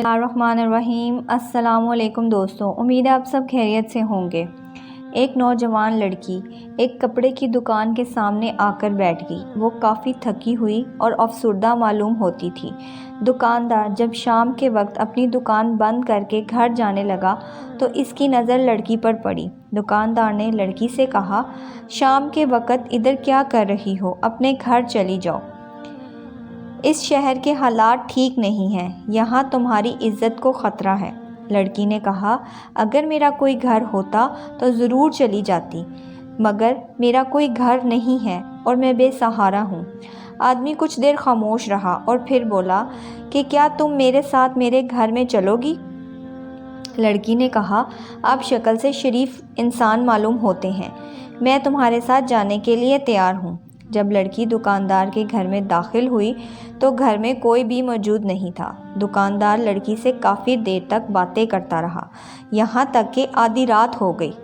बिस्मिल्लाहिर्रहमानिर्रहीम। अस्सलाम वालेकुम दोस्तों, उम्मीद है आप सब खैरियत से होंगे। एक नौजवान लड़की एक कपड़े की दुकान के सामने आकर बैठ गई। वो काफ़ी थकी हुई और अफसुर्दा मालूम होती थी। दुकानदार जब शाम के वक्त अपनी दुकान बंद करके घर जाने लगा तो इसकी नज़र लड़की पर पड़ी। दुकानदार ने लड़की से कहा, शाम के वक्त इधर क्या कर रही हो, अपने घर चली जाओ। इस शहर के हालात ठीक नहीं हैं, यहाँ तुम्हारी इज़्ज़त को ख़तरा है। लड़की ने कहा, अगर मेरा कोई घर होता तो ज़रूर चली जाती, मगर मेरा कोई घर नहीं है और मैं बेसहारा हूँ। आदमी कुछ देर खामोश रहा और फिर बोला कि क्या तुम मेरे साथ मेरे घर में चलोगी? लड़की ने कहा, आप शक्ल से शरीफ इंसान मालूम होते हैं, मैं तुम्हारे साथ जाने के लिए तैयार हूँ। जब लड़की दुकानदार के घर में दाखिल हुई तो घर में कोई भी मौजूद नहीं था। दुकानदार लड़की से काफ़ी देर तक बातें करता रहा, यहाँ तक कि आधी रात हो गई।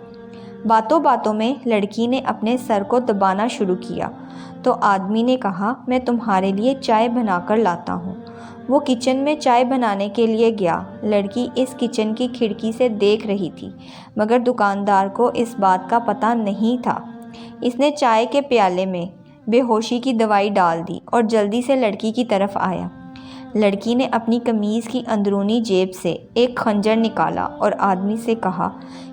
बातों बातों में लड़की ने अपने सर को दबाना शुरू किया तो आदमी ने कहा, मैं तुम्हारे लिए चाय बनाकर लाता हूँ। वो किचन में चाय बनाने के लिए गया। लड़की इस किचन की खिड़की से देख रही थी, मगर दुकानदार को इस बात का पता नहीं था। इसने चाय के प्याले में बेहोशी की दवाई डाल दी और जल्दी से लड़की की तरफ आया। लड़की ने अपनी कमीज़ की अंदरूनी जेब से एक खंजर निकाला और आदमी से कहा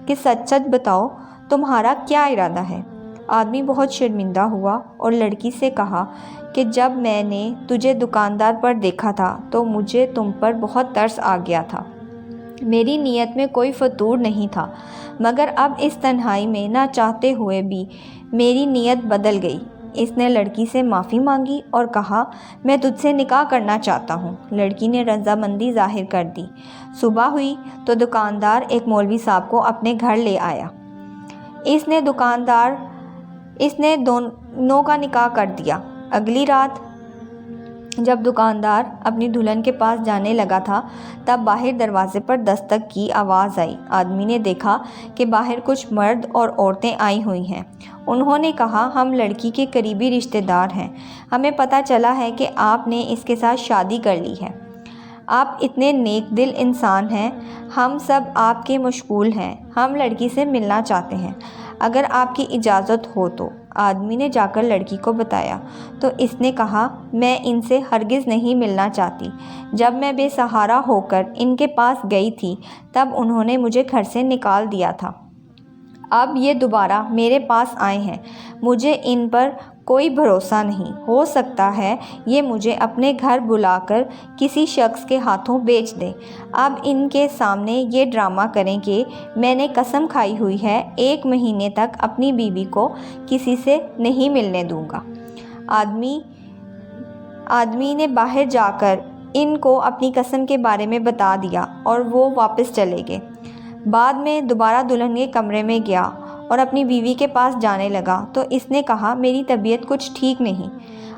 कि सच सच बताओ, तुम्हारा क्या इरादा है? आदमी बहुत शर्मिंदा हुआ और लड़की से कहा कि जब मैंने तुझे दुकानदार पर देखा था तो मुझे तुम पर बहुत तरस आ गया था। मेरी नीयत में कोई फतूर नहीं था, मगर अब इस तन्हाई में ना चाहते हुए भी मेरी नीयत बदल गई। इसने लड़की से माफ़ी मांगी और कहा, मैं तुझसे निकाह करना चाहता हूँ। लड़की ने रज़ामंदी ज़ाहिर कर दी। सुबह हुई तो दुकानदार एक मौलवी साहब को अपने घर ले आया। इसने दोनों का निकाह कर दिया। अगली रात जब दुकानदार अपनी दुल्हन के पास जाने लगा था तब बाहर दरवाजे पर दस्तक की आवाज़ आई। आदमी ने देखा कि बाहर कुछ मर्द और औरतें आई हुई हैं। उन्होंने कहा, हम लड़की के करीबी रिश्तेदार हैं, हमें पता चला है कि आपने इसके साथ शादी कर ली है। आप इतने नेक दिल इंसान हैं, हम सब आपके मशगूल हैं, हम लड़की से मिलना चाहते हैं, अगर आपकी इजाज़त हो तो। आदमी ने जाकर लड़की को बताया तो इसने कहा, मैं इनसे हरगिज़ नहीं मिलना चाहती। जब मैं बेसहारा होकर इनके पास गई थी तब उन्होंने मुझे घर से निकाल दिया था। अब ये दोबारा मेरे पास आए हैं, मुझे इन पर कोई भरोसा नहीं। हो सकता है ये मुझे अपने घर बुलाकर किसी शख्स के हाथों बेच दें। अब इनके सामने ये ड्रामा करें कि मैंने कसम खाई हुई है 1 महीने तक अपनी बीवी को किसी से नहीं मिलने दूंगा। आदमी ने बाहर जाकर इनको अपनी कसम के बारे में बता दिया और वो वापस चले गए। बाद में दोबारा दुल्हन के कमरे में गया और अपनी बीवी के पास जाने लगा तो इसने कहा, मेरी तबीयत कुछ ठीक नहीं।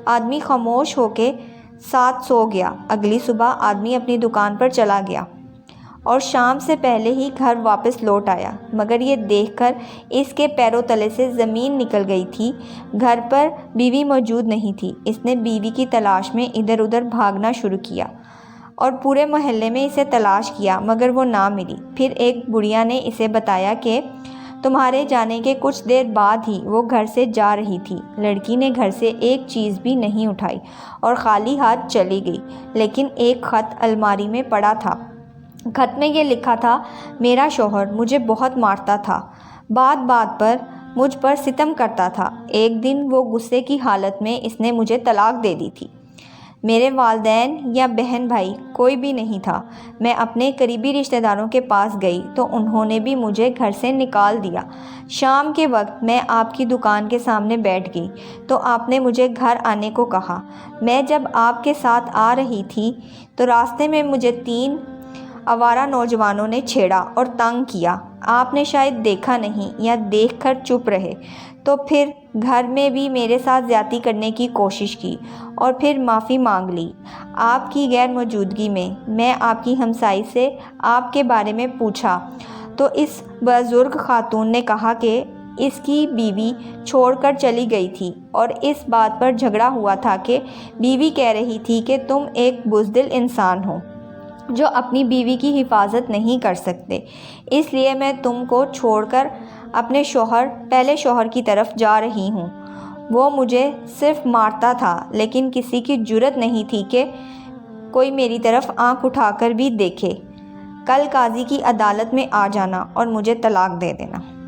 आदमी खामोश होकर साथ सो गया। अगली सुबह आदमी अपनी दुकान पर चला गया और शाम से पहले ही घर वापस लौट आया, मगर ये देखकर इसके पैरों तले से ज़मीन निकल गई थी। घर पर बीवी मौजूद नहीं थी। इसने बीवी की तलाश में इधर उधर भागना शुरू किया और पूरे मोहल्ले में इसे तलाश किया, मगर वो ना मिली। फिर एक बुढ़िया ने इसे बताया कि तुम्हारे जाने के कुछ देर बाद ही वो घर से जा रही थी। लड़की ने घर से एक चीज़ भी नहीं उठाई और खाली हाथ चली गई, लेकिन एक ख़त अलमारी में पड़ा था। ख़त में ये लिखा था, मेरा शौहर मुझे बहुत मारता था, बात बात पर मुझ पर सितम करता था। एक दिन वो गुस्से की हालत में इसने मुझे तलाक दे दी थी। मेरे वालिदैन या बहन भाई कोई भी नहीं था। मैं अपने करीबी रिश्तेदारों के पास गई तो उन्होंने भी मुझे घर से निकाल दिया। शाम के वक्त मैं आपकी दुकान के सामने बैठ गई तो आपने मुझे घर आने को कहा। मैं जब आपके साथ आ रही थी तो रास्ते में मुझे 3 आवारा नौजवानों ने छेड़ा और तंग किया। आपने शायद देखा नहीं या देखकर चुप रहे, तो फिर घर में भी मेरे साथ ज़्यादती करने की कोशिश की और फिर माफ़ी मांग ली। आपकी गैर मौजूदगी में मैं आपकी हमसाई से आपके बारे में पूछा तो इस बुज़ुर्ग खातून ने कहा कि इसकी बीवी छोड़कर चली गई थी और इस बात पर झगड़ा हुआ था कि बीवी कह रही थी कि तुम एक बुज़दिल इंसान हो। جو اپنی بیوی کی حفاظت نہیں کر سکتے، اس لیے میں تم کو چھوڑ کر اپنے پہلے شوہر کی طرف جا رہی ہوں۔ وہ مجھے صرف مارتا تھا، لیکن کسی کی جرأت نہیں تھی کہ کوئی میری طرف آنکھ اٹھا کر بھی دیکھے۔ کل قاضی کی عدالت میں آ جانا اور مجھے طلاق دے دینا۔